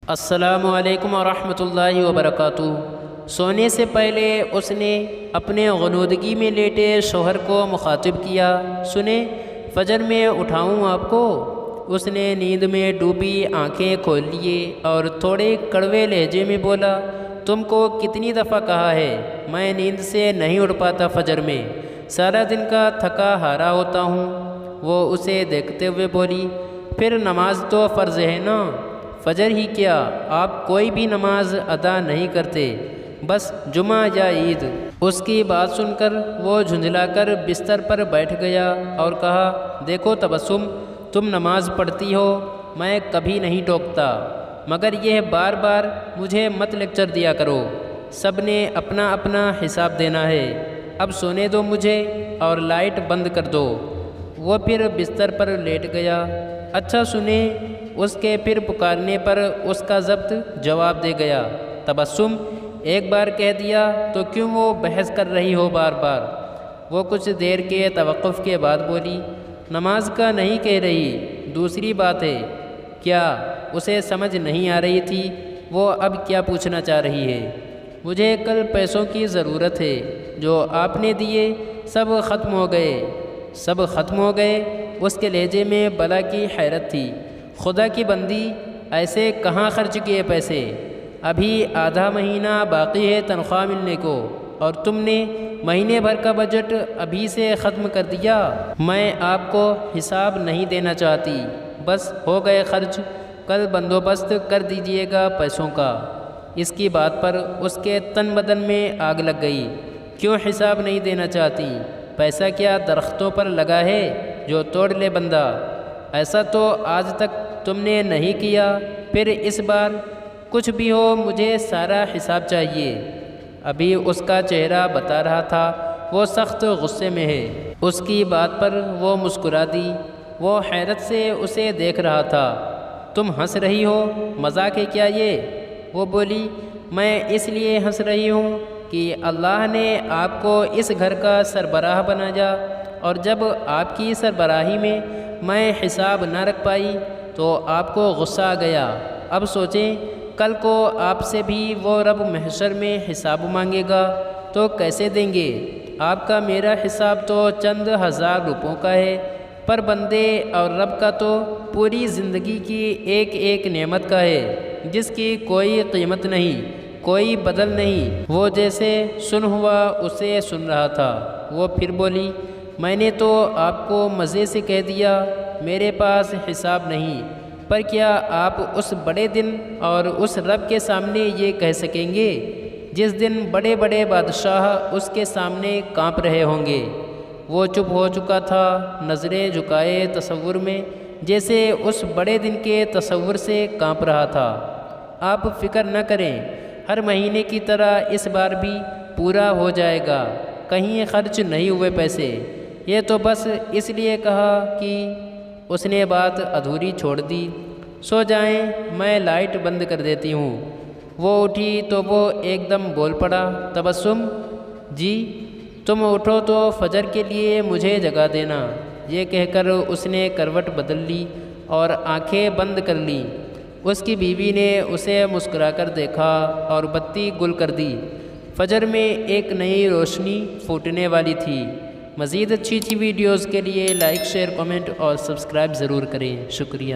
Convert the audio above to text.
السلام علیکم ورحمۃ اللہ وبرکاتہ۔ سونے سے پہلے اس نے اپنے غنودگی میں لیٹے شوہر کو مخاطب کیا، سنیں فجر میں اٹھاؤں آپ کو؟ اس نے نیند میں ڈوبی آنکھیں کھول لیے اور تھوڑے کڑوے لہجے میں بولا، تم کو کتنی دفعہ کہا ہے میں نیند سے نہیں اٹھ پاتا، فجر میں سارا دن کا تھکا ہارا ہوتا ہوں۔ وہ اسے دیکھتے ہوئے بولی، پھر نماز تو فرض ہے نا؟ فجر ہی کیا، آپ کوئی بھی نماز ادا نہیں کرتے، بس جمعہ یا عید۔ اس کی بات سن کر وہ جھنجھلا کر بستر پر بیٹھ گیا اور کہا، دیکھو تبسم، تم نماز پڑھتی ہو، میں کبھی نہیں ٹوکتا، مگر یہ بار بار مجھے مت لیکچر دیا کرو، سب نے اپنا اپنا حساب دینا ہے، اب سونے دو مجھے اور لائٹ بند کر دو۔ وہ پھر بستر پر لیٹ گیا۔ اچھا سنیں، اس کے پھر پکارنے پر اس کا ضبط جواب دے گیا، تبسم ایک بار کہہ دیا تو کیوں وہ بحث کر رہی ہو بار بار؟ وہ کچھ دیر کے توقف کے بعد بولی، نماز کا نہیں کہہ رہی، دوسری بات ہے۔ کیا اسے سمجھ نہیں آ رہی تھی وہ اب کیا پوچھنا چاہ رہی ہے؟ مجھے کل پیسوں کی ضرورت ہے، جو آپ نے دیے سب ختم ہو گئے۔ سب ختم ہو گئے؟ اس کے لہجے میں بلا کی حیرت تھی۔ خدا کی بندی، ایسے کہاں خرچ کیے پیسے؟ ابھی آدھا مہینہ باقی ہے تنخواہ ملنے کو، اور تم نے مہینے بھر کا بجٹ ابھی سے ختم کر دیا۔ میں آپ کو حساب نہیں دینا چاہتی، بس ہو گئے خرچ، کل بندوبست کر دیجئے گا پیسوں کا۔ اس کی بات پر اس کے تن بدن میں آگ لگ گئی۔ کیوں حساب نہیں دینا چاہتی؟ پیسہ کیا درختوں پر لگا ہے جو توڑ لے بندہ؟ ایسا تو آج تک تم نے نہیں کیا، پھر اس بار کچھ بھی ہو مجھے سارا حساب چاہیے۔ ابھی اس کا چہرہ بتا رہا تھا وہ سخت غصے میں ہے۔ اس کی بات پر وہ مسکرا دی۔ وہ حیرت سے اسے دیکھ رہا تھا۔ تم ہنس رہی ہو، مذاق ہے کیا یہ؟ وہ بولی، میں اس لیے ہنس رہی ہوں کہ اللہ نے آپ کو اس گھر کا سربراہ بنایا، اور جب آپ کی سربراہی میں حساب نہ رکھ پائی تو آپ کو غصہ آ گیا۔ اب سوچیں، کل کو آپ سے بھی وہ رب محشر میں حساب مانگے گا تو کیسے دیں گے؟ آپ کا میرا حساب تو چند ہزار روپوں کا ہے، پر بندے اور رب کا تو پوری زندگی کی ایک ایک نعمت کا ہے، جس کی کوئی قیمت نہیں، کوئی بدل نہیں۔ وہ جیسے سن ہوا اسے سن رہا تھا۔ وہ پھر بولی، میں نے تو آپ کو مزے سے کہہ دیا میرے پاس حساب نہیں، پر کیا آپ اس بڑے دن اور اس رب کے سامنے یہ کہہ سکیں گے جس دن بڑے بڑے بادشاہ اس کے سامنے کانپ رہے ہوں گے؟ وہ چپ ہو چکا تھا، نظریں جھکائے تصور میں، جیسے اس بڑے دن کے تصور سے کانپ رہا تھا۔ آپ فکر نہ کریں، ہر مہینے کی طرح اس بار بھی پورا ہو جائے گا، کہیں خرچ نہیں ہوئے پیسے۔ یہ تو بس اس لیے کہا کہ اس نے بات ادھوری چھوڑ دی۔ سو جائیں، میں لائٹ بند کر دیتی ہوں۔ وہ اٹھی تو وہ ایک دم بول پڑا، تبسم جی، تم اٹھو تو فجر کے لیے مجھے جگا دینا۔ یہ کہہ کر اس نے کروٹ بدل لی اور آنکھیں بند کر لیں۔ اس کی بیوی نے اسے مسکرا کر دیکھا اور بتی گل کر دی۔ فجر میں ایک نئی روشنی پھوٹنے والی تھی۔ مزید اچھی ویڈیوز کے لیے لائک، شیئر، کمنٹ اور سبسکرائب ضرور کریں۔ شکریہ۔